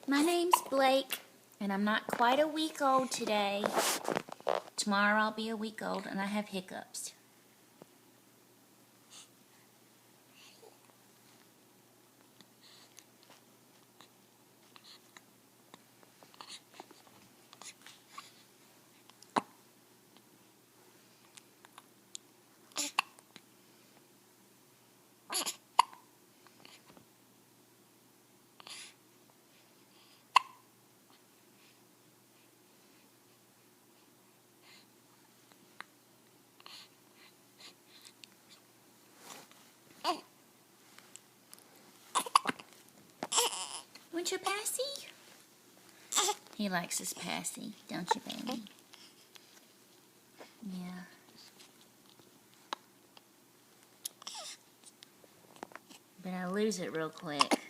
My name's Blake, and I'm not quite a week old today. Tomorrow I'll be a week old, and I have hiccups. Want your passy? He likes his passy, don't you, baby? Yeah. But I lose it real quick.